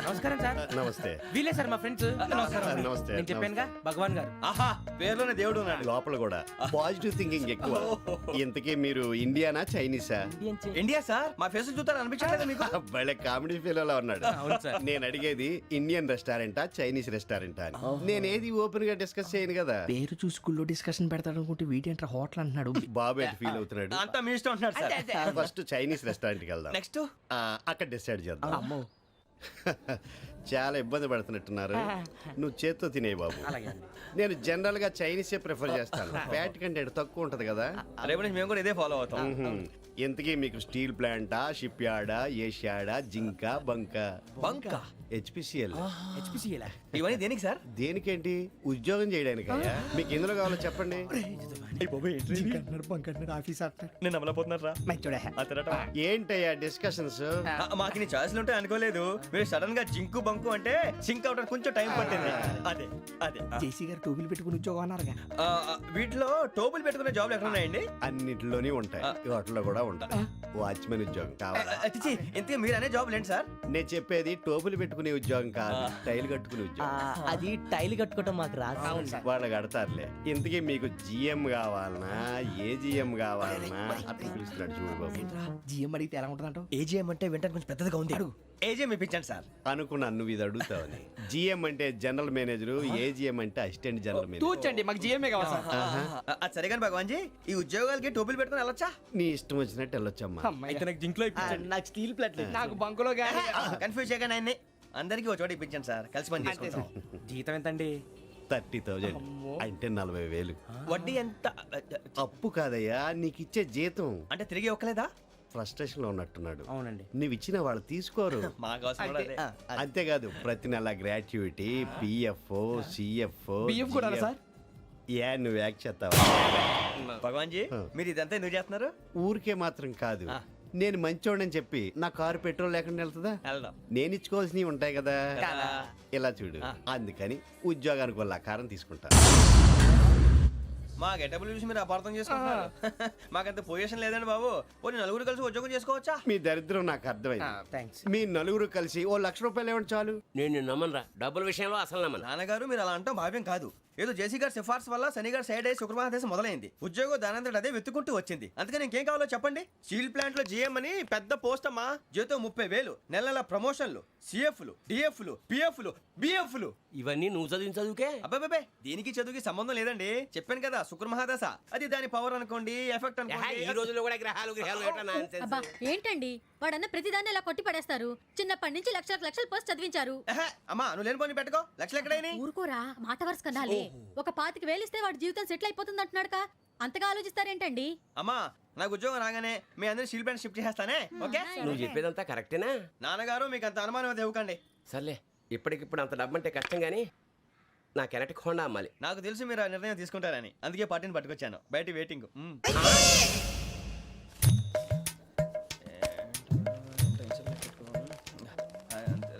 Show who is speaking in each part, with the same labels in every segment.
Speaker 1: నమస్కారం సార్.
Speaker 2: నమస్తే.
Speaker 1: వీలే సార్ మా ఫ్రెండ్స్.
Speaker 2: నమస్తే.
Speaker 1: నేను చెప్పానుగా భగవాన్ గారు.
Speaker 3: ఆహా, పేర్లోనే దేవుడు ఉన్నాడు.
Speaker 2: లోపల కూడా పాజిటివ్ థింకింగ్ ఎక్కువ. ఇంతకీ మీరు ఇండియానా చైనీసా?
Speaker 3: ఇండియా సార్, మా ఫేస్ చూస్తారు అనిపించలేదు మీకు?
Speaker 2: భలే కామెడీ ఫీల్ అలా ఉన్నాడు.
Speaker 1: అవును సార్.
Speaker 2: నేను అడిగేది ఇండియన్ రెస్టారెంటా చైనీస్ రెస్టారెంటా అని. నేను ఏది ఓపెన్ గా డిస్కస్ చేయను కదా.
Speaker 1: పేరు చూసి స్కూల్లో డిస్కషన్ పెడతాడు అనుకుంటే వీటేంట్రా హోటల్ అంటున్నాడు.
Speaker 2: బాబు ఎట్ ఫీల్ అవుతున్నాడు.
Speaker 3: అంతా మీ ఇష్టం ఉంటున్నారు సార్.
Speaker 2: ఫస్ట్ చైనీస్ రెస్టారెంట్ కి వెళ్దాం.
Speaker 3: నెక్స్ట్
Speaker 2: అక్కడ డిసైడ్ చేద్దాం. చాలా ఇబ్బంది పడుతున్నట్టున్నారు. నువ్వు చేత్తో తినే బాబు. నేను జనరల్ గా చైనీసే ప్రిఫర్ చేస్తాను. ఫ్యాట్ కంటెంట్ తక్కువ ఉంటది కదా.
Speaker 3: రేపు నుంచి మేము కూడా ఇదే ఫాలో అవుతాం.
Speaker 2: ఎంతకీ మీకు స్టీల్ ప్లాంటా, షిప్ యార్డా, ఏషియాడా, జింక, బంకా?
Speaker 3: బంక,
Speaker 2: హెచ్పిసిఎల్.
Speaker 3: ఇవన్నీ దేనికి సార్?
Speaker 2: దేనికేంటి? ఉద్యోగం చేయడానికి. మీకు ఎందులో కావాలో చెప్పండి.
Speaker 3: నేను అమలపోతున్నారా?
Speaker 2: ఏంటయ్యా డిస్కషన్స్?
Speaker 3: మాకు నీ ఛాయిస్లు ఉంటాయి అనుకోలేదు. మీరు సడన్ గా జింకు బంకు అంటే సింక్ అవడానికి కొంచెం టైం పట్టింది. అదే అదే
Speaker 1: జేసీ గారు టోపీలు పెట్టుకుని ఉద్యోగం అన్నారుగా.
Speaker 3: వీటిలో టోపులు పెట్టుకునే జాబ్లు ఎక్కడ ఉన్నాయండి?
Speaker 2: అన్నిటిలోనే ఉంటాయి, వాటిలో కూడా ఉంటాయి. వాచ్మెన్ ఉద్యోగం కావాలా?
Speaker 3: ఇంతకీ మీరు అనే జాబ్ లేండి సార్.
Speaker 2: నేను చెప్పేది టోపులు పెట్టుకునే ఉద్యోగం కాదు, టైల్ కట్టుకునే ఉద్యోగం.
Speaker 4: అది టైల్ కట్టుకోవటం మాకు రాదు.
Speaker 2: వాళ్ళు కడతారులే. ఇంతకీ మీకు జిఎం కావాలనా, ఏ జిఎం కావాలనా? అట్లా పిలుస్తున్నాడు చూడు బాబు.
Speaker 1: జిఎం అడిగితే ఎలా ఉంటుందంట?
Speaker 3: ఏజీఎం అంటే వెంటనే కొంచెం పెద్దదిగా ఉంది. ఏజీఎం ఇప్పించండి సార్.
Speaker 2: అనుకున్నాను నువ్వు ఇది అడుగుతావని. జిఎం అంటే జనరల్ మేనేజర్, ఏజిఎం అంటే అసిస్టెంట్ జనరల్ మేనేజర్.
Speaker 1: తూచండి, మాకు జిఎంఏ కావాలి సార్.
Speaker 3: అది సరే కానీ భగవాన్ జీ, ఈ ఉద్యోగాలకి టోపులు పెట్టుకుని వెళ్ళొచ్చా?
Speaker 2: నీ ఇష్టం వచ్చినట్టు వెళ్ళొచ్చమ్మా.
Speaker 1: అయితే నాకు జింక్లో
Speaker 4: నాకు స్టీల్ ప్లేట్
Speaker 1: నాకు బంకులో గానీ.
Speaker 3: కన్ఫ్యూజ్ చేయగానే ఆయన్ని అందరికీ ఒక చోట ఇప్పించండి సార్, కలిసి పని చేసుకుంటాం.
Speaker 1: జీతం ఎంతండి?
Speaker 2: 30,000 అంటే 40,000.
Speaker 3: వడ్డీ ఎంత?
Speaker 2: అప్పు కాదయ్యా, నీకు ఇచ్చే జీతం.
Speaker 3: అంటే తిరిగి ఒక్కలేదా?
Speaker 2: ఫ్రస్ట్రేషన్ లో ఉన్నట్టున్నాడు.
Speaker 1: అవునండి.
Speaker 2: నువ్వు ఇచ్చిన వాళ్ళు తీసుకోరు.
Speaker 3: మాకు అవసరం కూడా అదే.
Speaker 2: అంతేకాదు ప్రతి నెల గ్రాట్యుటీ, పిఎఫ్, సిఎఫ్.
Speaker 1: బియ్యం కూడా సార్?
Speaker 2: ఏ నువ్వు యాక్ట్ చేస్తావా?
Speaker 3: భగవాన్ జీ, మీరు ఇదంతా ఎందుకు చేస్తున్నారు?
Speaker 2: ఊరికే మాత్రం కాదు, నేను మంచోడని చెప్పి నా కారు పెట్రోల్ లేకుండా వెళ్తుందా?
Speaker 3: వెళ్దాం.
Speaker 2: నేను ఇచ్చుకోవాల్సినవి ఉంటాయి కదా. ఇలా చూడు, అందుకని ఉద్యోగానికి వాళ్ళ ఆకారం తీసుకుంటా.
Speaker 3: మా గెటబుల్ చూసి మీరు అపార్థం చేసుకుంటున్నారు. మాకంత పొజిషన్ లేదండి బాబు. పోనీ నలుగురు కలిసి ఉద్యోగం చేసుకోవచ్చా?
Speaker 2: మీ దరిద్రం నాకు అర్థమైంది.
Speaker 1: థ్యాంక్స్.
Speaker 2: మీ నలుగురు కలిసి ఓ ₹1,00,000 ఇవ్వండి చాలు.
Speaker 4: నేను నమ్మనరా, డబ్బుల విషయంలో అసలు నమ్మను.
Speaker 3: నాన్నగారు మీరు అలా అంటాం భావ్యం కాదు. ఏదో జేసీ గారి సిఫార్సు వల్ల శని గారు సైడ్ అయ్యి శుక్రమహాదేశం మొదలైంది. ఉద్యోగం దానంతటి అదే వెతుకుంటూ వచ్చింది. అందుకని ఇంకేం కావాలో చెప్పండి. స్టీల్ ప్లాంట్ లో జీఎం అని పెద్ద పోస్ట్ అమ్మా. జీతం 30,000, నెల నెల ప్రమోషన్లు, సిఎఫ్లు, డిఎఫ్లు, పిఎఫ్లు, బిఎఫ్లు.
Speaker 4: ఇవన్నీ నువ్వు చదివిన చదువుకే?
Speaker 3: అబ్బాబే, దీనికి చదువుకి సంబంధం లేదండి. చెప్పాను కదా, శుక్రమహాదశ. అది దాని పవర్ అనుకోండి, ఎఫెక్ట్ అనుకోండి.
Speaker 4: ఈ రోజుల్లో కూడా గ్రహాలు ఎట్లా nonsense?
Speaker 5: అబ్బా ఏంటండి వాడన్న ప్రతిదాన్ని ఇలా కొట్టి పడేస్తారు. చిన్నప్పటి నుంచి లక్షల పోస్ట్ చదివించారు.
Speaker 3: అమ్మా నువ్వు లేని పోనీ పెట్టుకో. లక్షలు ఎక్కడైనా
Speaker 5: ఊరుకోరా, మాట వరుస కదాలే. ఒక 25,000 ఇస్తే వాడి జీవితం సెటిల్ అయిపోతుంది అంటున్నాడుగా. అంతగా ఆలోచిస్తారేంటండి?
Speaker 3: అమ్మా నాకు ఉద్యోగం రాగానే మీ అందరూ స్టీల్ ప్లాంట్ షిఫ్ట్ చేస్తానే. ఓకే?
Speaker 4: నువ్వు చెప్పేదంతా కరెక్టేనా?
Speaker 3: నాన్నగారు మీకు అంత అనుమానం అది ఇవ్వకండి.
Speaker 4: సర్లే, ఇప్పటికిప్పుడు అంత డబ్బు అంటే కష్టం కానీ నా కెనటిక్ హోండా అమ్మాలి.
Speaker 3: నాకు తెలుసు మీరు ఆ నిర్ణయం తీసుకుంటారని, అందుకే పార్టీని పట్టుకొచ్చాను. బయట వెయిటింగ్.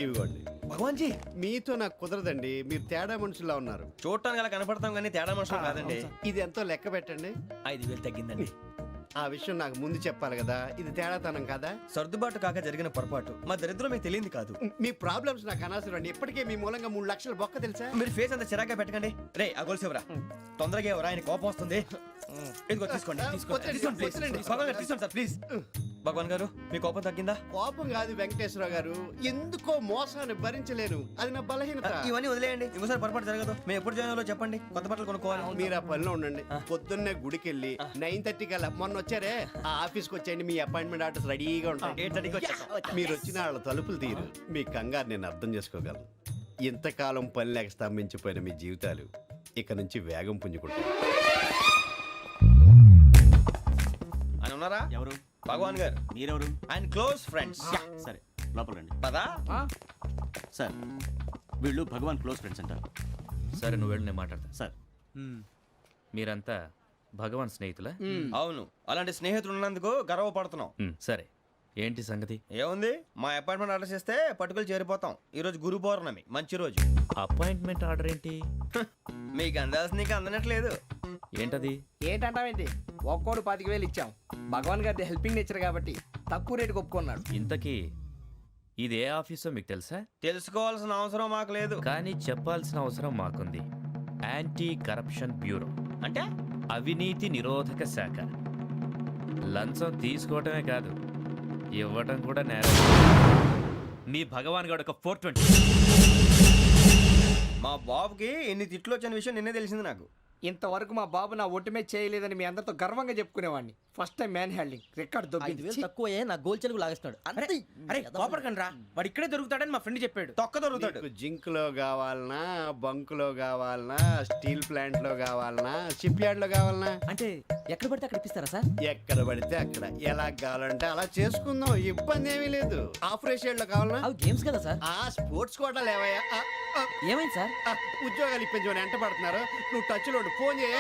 Speaker 2: ఇవ్వండి.
Speaker 3: భగవాన్ జీ,
Speaker 2: మీతో నాకు కుదరదండి, మీరు తేడా మనుషుల్లా ఉన్నారు.
Speaker 3: చూడటానికి అలా కనపడతాం కానీ తేడా మనుషులు కాదండి.
Speaker 2: ఇది ఎంతో లెక్క పెట్టండి.
Speaker 3: 5,000 తగ్గిందండి.
Speaker 2: ఆ విషయం నాకు ముందు చెప్పాలి కదా. ఇది తేడాతనం కదా.
Speaker 3: సర్దుబాటు కాక జరిగిన పొరపాటు. మా దరిద్రం మీకు తెలియదు కాదు.
Speaker 2: మీ ప్రాబ్లమ్స్ నాకు అనవసరం అండి. ఇప్పటికే మీ మూలంగా 3 లక్షలు బొక్క తెలుసా.
Speaker 3: మీరు ఫేస్ అంత చిరాగ్గా పెట్టకండి. రే ఆ గొలుసు ఎవరా? తొందరగా ఎవరా, ఆయన కోపం వస్తుంది. ఇదిగో తీసుకోండి. తీసుకోండి సార్ ప్లీజ్. భగవాన్ గారు మీ కోపం తగ్గిందా?
Speaker 2: కోపం కాదు వెంకటేశ్వరరావు గారు, ఎందుకో మోసాన్ని భరించలేను. అది నా బలహీనత.
Speaker 3: ఇవన్నీ వదిలేయండి, ఇంకోసారి పొరపాటు జరగదు. మేము ఎప్పుడు జాయిన్ అవ్వాలో చెప్పండి, కొత్త బట్టలు కొనుక్కోవాలి.
Speaker 2: మీరు ఆ పనిలో ఉండండి. పొద్దున్నే గుడికి వెళ్ళి 9:30 కల్లా, మొన్న వచ్చారే ఆ ఆఫీస్కి వచ్చేయండి. మీ అపాయింట్మెంట్ ఆర్డర్స్ రెడీగా ఉంటాయి.
Speaker 3: 8:30కి వచ్చేస్తాం.
Speaker 2: మీరు వచ్చిన వాళ్ళ తలుపులు తీరు. మీ కంగారు నేను అర్థం చేసుకోగలను. ఇంతకాలం పని లేక స్తంభించిపోయిన మీ జీవితాలు ఇక నుంచి వేగం పుంజుకుంటాయి.
Speaker 3: ఆయన ఉన్నారా?
Speaker 6: ఎవరు?
Speaker 3: భగవాన్ గారు.
Speaker 6: మీరెవరు?
Speaker 3: ఆయన క్లోజ్ ఫ్రెండ్స్.
Speaker 6: సరే లోపల రండి.
Speaker 3: పదా
Speaker 6: సార్, వీళ్ళు భగవాన్ క్లోజ్ ఫ్రెండ్స్ అంటారు.
Speaker 7: సరే నువ్వు వెళ్ళి నేను మాట్లాడతా.
Speaker 6: సార్,
Speaker 7: మీరంతా భగవాన్ స్నేహితులా?
Speaker 3: అవును, అలాంటి స్నేహితులు ఉన్నందుకు గర్వపడుతున్నాం.
Speaker 7: సరే ఏంటి సంగతి?
Speaker 3: ఏముంది, మా అపాయింట్మెంట్ ఆర్డర్ చేస్తే పట్టుకులు చేరిపోతాం. ఈ రోజు గురు పౌర్ణమి, మంచి రోజు.
Speaker 7: అపాయింట్మెంట్ ఆర్డర్ ఏంటి?
Speaker 3: మీకు అందాల్సిన నీకు అందనట్లేదు.
Speaker 7: ఏంటది?
Speaker 1: ఏంటంటావేంటి? ఒక్కోడు 25,000 ఇచ్చాం. భగవాన్ గారి హెల్పింగ్ నేచర్ కాబట్టి తక్కువ రేటుకి ఒప్పుకున్నాడు.
Speaker 7: ఇంతకీ ఇది ఏ ఆఫీసో మీకు తెలుసా?
Speaker 3: తెలుసుకోవాల్సిన అవసరం మాకు లేదు.
Speaker 7: కానీ చెప్పాల్సిన అవసరం మాకుంది. యాంటీ కరప్షన్ బ్యూరో
Speaker 3: అంటే
Speaker 7: అవినీతి నిరోధక శాఖ. లంచం తీసుకోవటమే కాదు, ఇవ్వటం కూడా నేరం. మీ భగవాన్ గడు ఒక 420.
Speaker 3: మా బాబుకి ఎన్ని తిట్లు వచ్చిన విషయం నిన్నే తెలిసింది నాకు.
Speaker 1: ఇంతవరకు మా బాబు నా ఒట్టుమే చేయలేదని మీ అందరితో గర్వంగా చెప్పుకునేవాడిని. First time man handing record దొబ్బింది.
Speaker 8: తక్కువే నా గోల్ చెలుగు లాగేస్తున్నాడు.
Speaker 1: అరే కోపడకండి రా, వాడు ఇక్కడే దొరుకుతాడని మా ఫ్రెండ్ చెప్పాడు.
Speaker 3: తొక్క దొరుకుతాడు.
Speaker 2: మీకు జింక్ లో కావాలనా, బంక్ లో కావాలనా, స్టీల్ ప్లాంట్ లో కావాలనా, షిప్ యార్డ్ లో కావాలనా?
Speaker 8: అంటే ఎక్కడ పడితే అక్కడ ఇప్పిస్తారా సార్?
Speaker 2: ఎక్కడ పడితే అక్కడ, ఎలా కావాలంటే అలా చేసుకుందాం, ఇబ్బంది ఏమీ లేదు. ఆపరేషన్ లో కావాలనా?
Speaker 8: అవి గేమ్స్ కదా సార్.
Speaker 2: ఆ స్పోర్ట్స్ కోటాలు ఏవయ్యా?
Speaker 8: ఏమైంది సార్?
Speaker 2: ఉద్యోగాలు ఇప్పించమని ఎంట పడుతున్నారు. నువ్వు టచ్ లో ఫోన్ చేయ.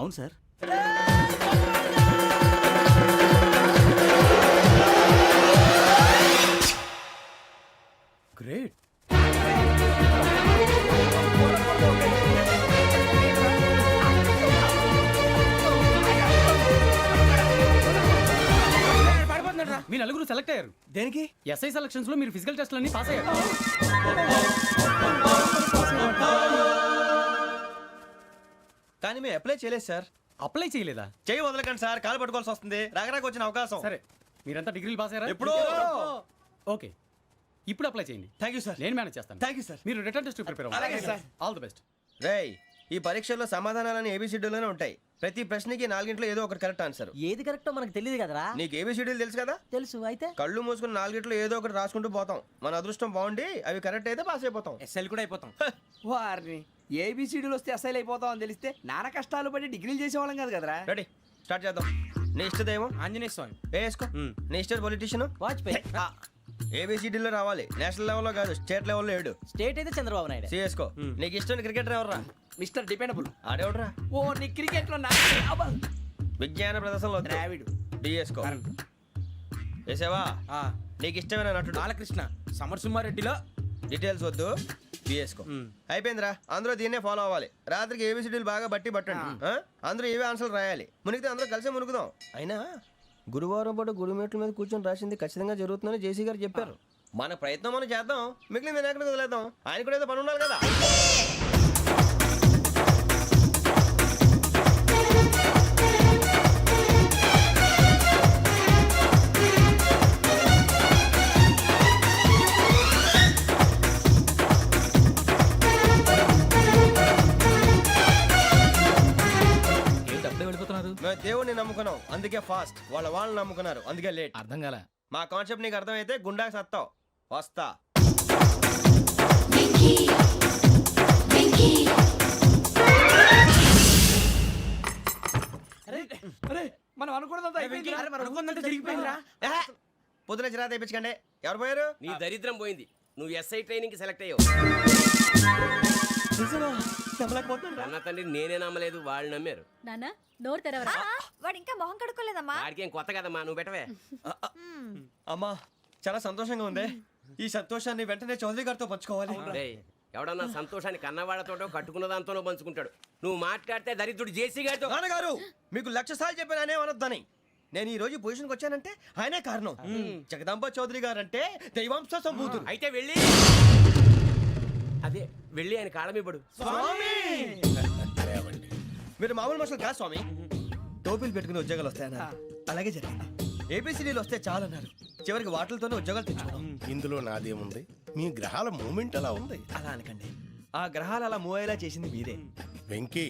Speaker 6: అవును సార్.
Speaker 1: గ్రేట్. మీ నలుగురు సెలెక్ట్ అయ్యారు.
Speaker 3: దేనికి?
Speaker 1: ఎస్ఐ సెలక్షన్స్ లో మీరు ఫిజికల్ టెస్ట్ అన్ని పాస్ అయ్యారు.
Speaker 3: కానీ మేము అప్లై చేయలేదు సార్.
Speaker 1: అప్లై చేయలేదా?
Speaker 3: చేయి వదలకండి సార్, కాలు పట్టుకోవాల్సి వస్తుంది. రాగరాకు వచ్చిన అవకాశం.
Speaker 1: సరే, మీరంతా డిగ్రీలు పాస్ అయ్యారా?
Speaker 3: ఎప్పుడో.
Speaker 1: ఓకే, ఇప్పుడు అప్లై చేయండి.
Speaker 3: Thank you sir.
Speaker 1: నేను మేనేజ్ చేస్తాను.
Speaker 3: Thank you sir.
Speaker 1: మీరు రిటర్న్ టెస్ట్ ప్రిపేర్
Speaker 3: అలాగే
Speaker 1: అవ్వండి.
Speaker 3: సార్.
Speaker 1: All the best.
Speaker 3: రేయ్, ఈ పరీక్షల్లో సమాధానాలని ఏబిసిడ్యూల్లోనే ఉంటాయి. ప్రతి ప్రశ్నకి 4 ఏదో ఒకటి కరెక్ట్ ఆన్సర్.
Speaker 8: ఏది కరెక్టో మనకు తెలియదు కదరా.
Speaker 3: నీకు ఏబిసిడ్యూల్ తెలుసు కదా?
Speaker 8: తెలుసు. అయితే
Speaker 3: కళ్ళు మూసుకుని 4 ఏదో ఒకటి రాసుకుంటూ పోతాం. మన అదృష్టం బాగుండి అవి కరెక్ట్ అయితే పాస్ అయిపోతాం.
Speaker 1: ఎస్ఎల్ కూడా అయిపోతాం. వారిని ఏబిసిడీలు వస్తే ఎస్ఐలు అయిపోతాం అని తెలిస్తే నాన్న కష్టాలు పడి డిగ్రీలు చేసేవాళ్ళం కాదు కదరా.
Speaker 3: రెడీ, స్టార్ట్ చేద్దాం. నీ ఇష్టదేమో
Speaker 1: ఆంజనేయ స్వామి.
Speaker 3: వేసుకో. నీ ఇష్ట పొలిటీషియన్
Speaker 8: వాజ్పేయి.
Speaker 3: ఏబిసిడీలో రావాలి. నేషనల్ లెవెల్లో కాదు, స్టేట్ లెవెల్లో 7.
Speaker 8: స్టేట్ అయితే చంద్రబాబు నాయుడు.
Speaker 3: సిఎస్కో. నీకు ఇష్టం క్రికెటర్ ఎవర్రా?
Speaker 1: Mister dependable.
Speaker 3: ఆడేవడరా?
Speaker 1: ఓ నీ క్రికెట్ లో
Speaker 3: విజ్ఞాన ప్రదర్శనలో
Speaker 1: ద్రావిడు.
Speaker 3: డిఎస్కో. వేసావా? నీకు ఇష్టమైన నటుడు?
Speaker 1: బాలకృష్ణ. సమర్సుమారెడ్డిలో
Speaker 3: డీటెయిల్స్ వద్దు, బిఎస్కో. అయిపోయిందిరా. అందరూ దీన్నే ఫాలో అవ్వాలి. రాత్రికి ఏబిసిడీలు బాగా బట్టి పట్టండి. అందరూ ఏవే ఆన్సర్లు రాయాలి. మునిగితే అందరూ కలిసే మునుగుదాం. అయినా గురువారం పాటు గురుమేట్ల మీద కూర్చొని రాసింది ఖచ్చితంగా జరుగుతుందని జేసీ గారు చెప్పారు. మన ప్రయత్నం మనం చేద్దాం, మిగిలింది నేను ఎక్కడికి వదిలేద్దాం. ఆయన కూడా ఏదో పని ఉండాలి కదా. మేము దేవుడిని నమ్ముకున్నాం, అందుకే ఫాస్ట్. వాళ్ళని నమ్ముకున్నారు, అందుకే లేట్.
Speaker 1: అర్థం కాల.
Speaker 3: మా కాన్సెప్ట్ నీకు అర్థమైతే గుండా సత్తావు. వస్తా.
Speaker 1: మనం అనుకున్నదంతా జరిగిపోయిందిరా.
Speaker 3: పొద్దున చిరా తెప్పించకండి. ఎవరు పోయారు?
Speaker 4: నీ దరిద్రం పోయింది. నువ్వు ఎస్ఐ ట్రైనింగ్ సెలెక్ట్ అయ్యావు. అన్న తండ్రి నేనే నమ్మలేదు, వాళ్ళు నమ్మారు.
Speaker 5: నాన్న నోరు తెరవరా.
Speaker 9: వాడు ఇంకా మొహం కడుక్కోలేదమ్మా.
Speaker 4: వాడికి ఏం కొత్త కదమ్మా, నువ్వు పెట్టవే.
Speaker 3: అమ్మా చాలా సంతోషంగా ఉంది. ఈ సంతోషాన్ని వెంటనే చౌదరి గారితో పంచుకోవాలి.
Speaker 4: రేయ్, ఎవడన్నా సంతోషాన్ని కన్నవాళ్లతోటో కట్టుకున్న దాంతోనో పంచుకుంటాడు. నువ్వు మాట్లాడితే దరిద్రుడు జేసీ గారితో.
Speaker 3: నాన్నగారు మీకు 1,00,000 సార్లు చెప్పాను అనే అనొద్దని. నేను ఈ రోజు పొజిషన్కి వచ్చానంటే ఆయనే కారణం. జగదాంబ చౌదరి గారు అంటే దైవాంశ సంభూతుడు.
Speaker 4: అయితే వెళ్ళి అదే వెళ్ళి ఆయన కాళ్ళమివ్వడు.
Speaker 3: మీరు మామూలు మనుషులు కాదు స్వామి. టోపీలు పెట్టుకుని ఉద్యోగాలు వస్తాయన్నారు, అలాగే జరిగింది. ఏబిసిడీలు వస్తే చాలన్నారు, చివరికి వాటిలతోనే ఉద్యోగాలు తెచ్చుకున్నాం.
Speaker 9: ఇందులో నాదేముంది? మీ గ్రహాల మూమెంట్ అలా ఉంది.
Speaker 3: అలా అనకండి, ఆ గ్రహాలు అలా మూవ్ అయ్యేలా చేసింది మీరే.
Speaker 9: వెంకీ,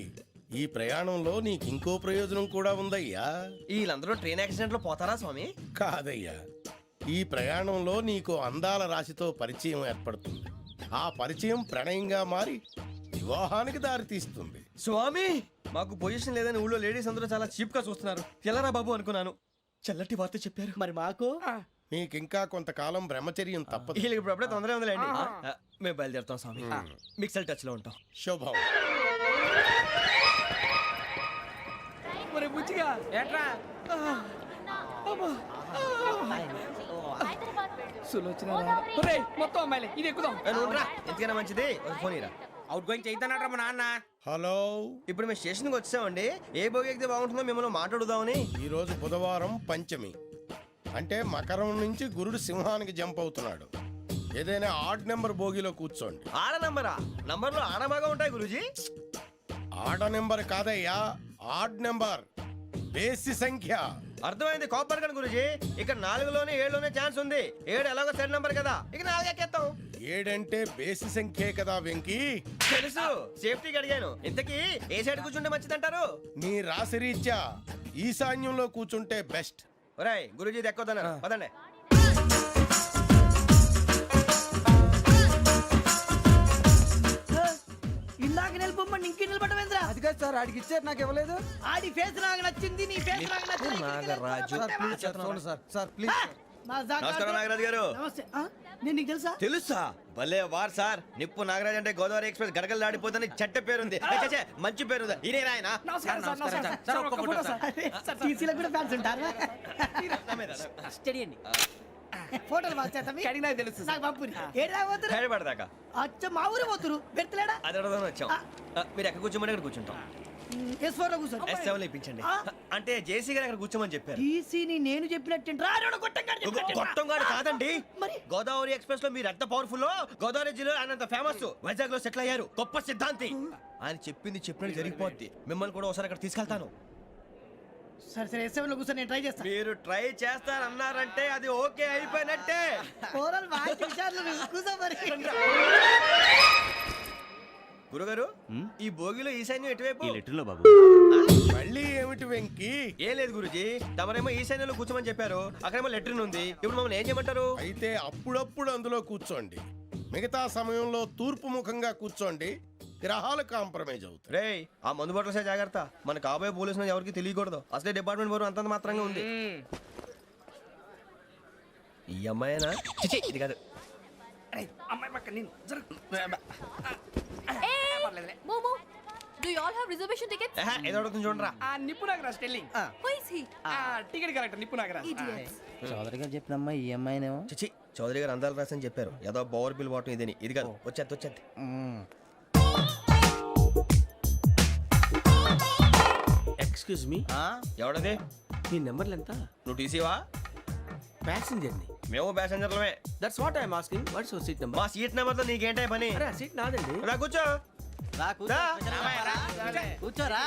Speaker 9: ఈ ప్రయాణంలో నీకు ఇంకో ప్రయోజనం కూడా ఉందయ్యా.
Speaker 3: వీళ్ళందరూ ట్రైన్ యాక్సిడెంట్ లో పోతారా స్వామి?
Speaker 9: కాదయ్యా, ఈ ప్రయాణంలో నీకు అందాల రాశితో పరిచయం ఏర్పడుతుంది. ఆ పరిచయం ప్రణయంగా మారి వివాహానికి దారితీస్తుంది.
Speaker 3: స్వామి, మాకు పొజిషన్ లేదని ఊళ్ళో లేడీస్ అందరూ చాలా చీప్ గా చూస్తున్నారు. ఎలారా బాబు అనుకున్నాను. చల్లటి వార్త చెప్పారు.
Speaker 8: మరి మాకు
Speaker 9: నీకింకా కొంతకాలం బ్రహ్మచర్యం తప్పదు.
Speaker 3: వీళ్ళకి ఇప్పుడు అప్పుడే తొందరగా ఉందిలేండి. మేము బయలుదేరుతాం స్వామి. మిక్సల్ టచ్ లో ఉంటాం.
Speaker 9: శుభం.
Speaker 1: మరి బుచ్చిగా
Speaker 4: ఏట్రా
Speaker 1: సులోచన రాదా? ఒరేయ్, మొత్తం అమ్మాయిలే, ఇది ఎక్కుదాం.
Speaker 3: ఎందుకైనా మంచిది ఒక ఫోన్ ఇరా.
Speaker 4: అవుట్ గోయింగ్ చేద్దానట్రా మా నాన్న.
Speaker 9: హలో,
Speaker 3: ఇప్పుడు మేము స్టేషన్కి వచ్చామండి. ఏ బోగి ఎక్కితే బాగుంటుందో మిమ్మల్ని మాట్లాడుదామని.
Speaker 9: ఈరోజు బుధవారం పంచమి, అంటే మకరం నుంచి గురుడు సింహానికి జంప్ అవుతున్నాడు. ఏదైనా ఆడ్ నెంబర్ బోగిలో కూర్చోండి.
Speaker 3: ఆడ నంబరా? నంబర్లో ఆడ బాగా ఉంటాయి గురూజీ.
Speaker 9: ఆడ నెంబర్ కాదయ్యా, ఆడ్ నెంబర్, బేసి సంఖ్య.
Speaker 3: అర్థమైంది, కాపర్ కానీ గురూజీ. ఇక్కడ 4లోనే 7లోనే ఛాన్స్ ఉంది. 7 ఎలాగో సెడ్ నంబర్ కదా, ఇక 4 ఎక్కేస్తాం.
Speaker 9: 7 అంటే బేసి సంఖ్యే కదా వెంకీ.
Speaker 3: తెలుసు, సేఫ్టీకి అడిగాను. ఇంతకీ ఏ సైడ్ కూర్చుంటే మంచిదంటారు?
Speaker 9: నీ రాశి రీత్యా ఈశాన్యంలో కూర్చుంటే బెస్ట్.
Speaker 3: ఒరేయ్, గురూజీ దెక్కొద్దన్నారు, పదండి.
Speaker 8: ఇందాక నిలబొమ్మని ఇంకే నిలబడమేంద్రా?
Speaker 1: అది కాదు సార్, ఆడికి ఇచ్చారు, నాకు ఇవ్వలేదు.
Speaker 8: ఆడి ఫేస్ నాకు నచ్చింది, నీ ఫేస్ నాకు నచ్చింది.
Speaker 3: నాగరాజు.
Speaker 1: Sir please.
Speaker 3: నమస్కారం నాగరాజు గారు.
Speaker 8: నమస్తే. నేను నీకు తెలుసా?
Speaker 3: తెలుసా? భలే వార్ సార్. నిప్పు నాగరాజ్ అంటే గోదావరి ఎక్స్ప్రెస్ గడగలు దాడిపోతుంది చెట్ట పేరుంది. ఛే, మంచి పేరుంది. ఇదే ఆయన.
Speaker 1: నమస్కారం సార్, నమస్కారం సార్. ఒక్క ఫోటో సార్.
Speaker 8: టీసీలో కూడా ఫ్యాన్స్ ఉంటారా? స్టడీ అండి. ఫోటోలు మార్చేస్తాం.
Speaker 1: కడిగినా తెలుసు సార్.
Speaker 8: నాకు పంపుని. ఏడు రాబోతురు?
Speaker 3: హైదరాబాద్దాకా.
Speaker 8: అచ్చ మా ఊరు పోతురు. పెడతలేడా?
Speaker 3: అది అడగదామని వచ్చాం. మీరు ఎక్కడ కూర్చోమని అక్కడ కూర్చుంటాం.
Speaker 8: S4 లో కూర్చో.
Speaker 3: S7 లో ఇప్పించండి. అంటే జేసీ గారు అక్కడ కూర్చోమని చెప్పారు.
Speaker 8: టీసీని నేను చెప్పినట్టు
Speaker 3: గొట్టంగాడు కాదండి.
Speaker 8: మరి?
Speaker 3: గోదావరి ఎక్స్ప్రెస్ లో మీరు ఎంత పవర్ఫుల్, గోదావరి జిల్లా ఆయన అంత ఫేమస్, వైజాగ్ లో సెటిల్ అయ్యారు, గొప్ప సిద్ధాంతి. ఆయన చెప్పింది చెప్పినట్టు జరిగిపోద్ది. మిమ్మల్ని కూడా ఒకసారి అక్కడ తీసుకెళ్తాను.
Speaker 8: సరే సరే, S7 లో కూర్చొని నేను ట్రై చేస్తాను.
Speaker 3: మీరు ట్రై చేస్తారన్నారంటే అది ఓకే అయిపోయినట్టే.
Speaker 8: కూరలు బాగా విషయాలు కూర్చో మరి.
Speaker 3: గురుగారు, ఈ భోగిలో ఈశాన్యం ఎటువైపు?
Speaker 6: ఈ లెటర్లో బాబు.
Speaker 9: మళ్ళీ ఏమిటి వెంకీ?
Speaker 3: ఏం లేదు గురుజీ, తమరేమో ఈశాన్యంలో కూర్చోమని చెప్పారు, అక్కడేమో లెటర్ ఉంది. ఇప్పుడు మమ్మల్ని ఏం చేయమంటారు?
Speaker 9: అయితే అప్పుడప్పుడు అందులో కూర్చోండి, మిగతా సమయంలో తూర్పు ముఖంగా కూర్చోండి. గ్రహాలు కాంప్రమైజ్ అవుతాయి.
Speaker 3: రేయ్, ఆ మందు బాటలసే జాగ్రత్త. మన కాబోయే పోలీసులు ఎవరికి తెలియకూడదు. అసలే డిపార్ట్మెంట్ బోరు అంతంత మాత్రంగా ఉంది. ఈ అమ్మాయినా? చిచి, ఇది కాదు.
Speaker 1: అమ్మాయి పక్క నేను
Speaker 5: Momo, do you all have reservation tickets?
Speaker 3: ఏదో అడుగుతుంది చూడరా.
Speaker 1: ఆ నిప్పు Nagaraj telling.
Speaker 5: Who is he?
Speaker 1: Ticket correct, నిప్పు నాగరాజ్.
Speaker 5: Idiots.
Speaker 8: చౌదరి గారు చెప్పినమ్మా ఈ అమ్మాయినేమో.
Speaker 3: చిచి, చౌదరి గారు అందాలు రాసని చెప్పారు. ఏదో పవర్ బిల్ బాటం ఇదని. ఇది కాదు, వచ్చేది.
Speaker 4: Excuse me,
Speaker 3: ఎవడది?
Speaker 4: మీ నెంబర్లు ఎంత?
Speaker 3: నువ్వు టీసీవా?
Speaker 4: ప్యాసింజర్ ని.
Speaker 3: మేము ప్యాసెంజర్లమే.
Speaker 4: That's what I'm asking. What's your seat number?
Speaker 3: మా సీట్ నెంబర్ తో నీకేంటే పని?
Speaker 4: అరే ఆ సీట్ నాదండి.
Speaker 3: రా కూర్చో. రా.
Speaker 8: కూర్చోరా.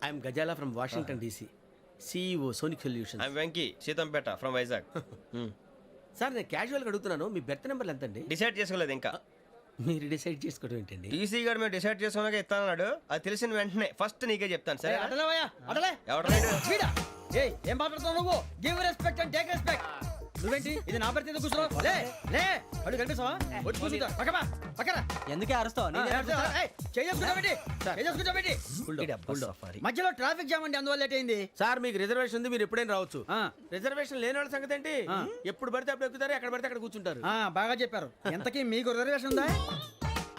Speaker 4: I'm Gazala from Washington DC, CEO Sonic solution.
Speaker 3: I'm Venky, Seethampeta from Vizag.
Speaker 4: Sir, నేను క్యాజువల్గా అడుగుతున్నాను, మీ బెర్త్ నెంబర్లు ఎంత అండి?
Speaker 3: డిసైడ్ చేసుకోలేదు ఇంకా.
Speaker 4: మీరు డిసైడ్ చేసుకోవడం ఏంటండి?
Speaker 3: టీసీ గారు మేము డిసైడ్ చేసుకున్నాక ఇస్తానన్నాడు. అది తెలిసిన వెంటనే ఫస్ట్ నీకే చెప్తాను. సరే?
Speaker 8: అడలేవయ్యా, అడలే.
Speaker 3: ఎవడ
Speaker 8: ఏం మాట్లాడుతున్నావు నువ్వు? Give respect and take respect. నువ్వేంటి ఇది నా పరిస్థితి కూర్చున్నావు? లే లే, అడుగు కనిపిస్తావా? వచ్చి కూర్చుంటా. పక్కన ఎందుకే అరుస్తావు? మధ్యలో ట్రాఫిక్ జామ్ అండి, అందువల్ల లేట్ అయింది.
Speaker 4: సార్, మీకు రిజర్వేషన్ ఉంది, మీరు ఎప్పుడైనా రావచ్చు. రిజర్వేషన్ లేని వాళ్ళ సంగతి ఏంటి? ఎప్పుడు పడితే అప్పుడు ఎక్కుతారు, ఎక్కడ పడితే అక్కడ కూర్చుంటారు.
Speaker 8: బాగా చెప్పారు. ఎంతకీ మీకు రిజర్వేషన్ ఉందా?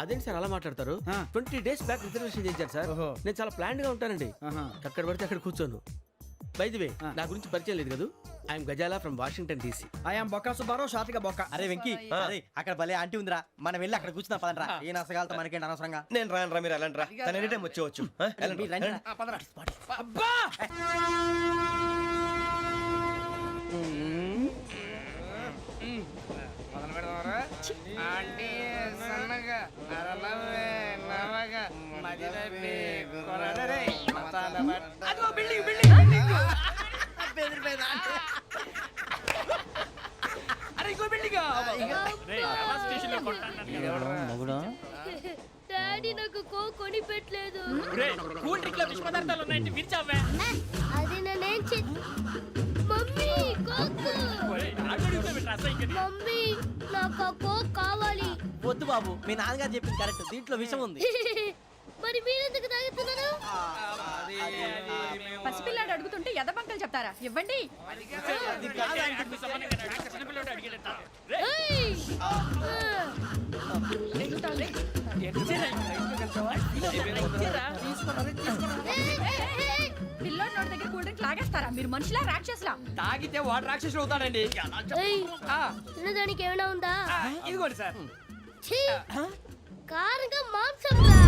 Speaker 4: అదేంటి సార్ అలా మాట్లాడతారు? 20 days బ్యాక్ రిజర్వేషన్ చేశారు సార్. నేను చాలా ప్లాన్ గా ఉంటానండి. అక్కడ పడితే అక్కడ కూర్చోను. బై ది వే నా గురించి పరిచయం లేదు కదా I'm Gazala from Washington DC.
Speaker 8: I'm Bokka Subbarao షాతిక బొక్క.
Speaker 3: అరే వెంకీ అరే అక్కడ భలే ఆంటీ ఉందిరా మనం వెళ్ళి అక్కడ కూర్చున్నా పదండ్రా ఏ నసగాలతో మనకేంటి అనవసరంగా. నేను రాను రా, మీరు వెళ్ళండి రా, తన ఎనీ టైం వచ్చేవచ్చు. వెళ్ళండి, వెళ్ళండి.
Speaker 1: అబ్బా మొదలు పెడదామరా? ఆంటీ సన్నగా అరలవే నవగా మదిరపి కొరడరే మతాల బట్ట. అదిగో బిల్డింగ్ బిల్డింగ్ బిల్డింగ్. అరే ఇంకో బిల్డింగ్.
Speaker 10: డాడీ నాకు కొని పెట్టలేదు.
Speaker 7: కూల్ డ్రింక్ లో విష పదార్థాలు ఉన్నాయంటే విరిచావే.
Speaker 10: అది నేనేం మమ్మీ కోక్. మమ్మీ నాకు ఆ కోక్ కావాలి.
Speaker 8: వద్దు బాబు, మీ నాన్నగారు చెప్పింది కరెక్ట్, దీంట్లో విషయం ఉంది.
Speaker 10: మరి మీరెందుకు తాగుతున్నారు?
Speaker 5: పసిపిల్లాడు అడుగుతుంటే ఎదబంకలు చెప్తారా? ఇవ్వండి.
Speaker 10: ఏయ్!
Speaker 5: పిల్లోడి నోటి దగ్గర కూల్ డ్రింక్ లాగేస్తారా? మీరు మనుషులా రాక్షసులా?
Speaker 1: తాగితే వాడు రాక్షసుడు అవుతాడండి.
Speaker 10: ఏయ్!
Speaker 1: ఆ,
Speaker 10: తినడానికి ఏమైనా ఉందా?
Speaker 1: ఇదిగోండి సార్.
Speaker 10: ఛీ! కారంగా మాంసం రా.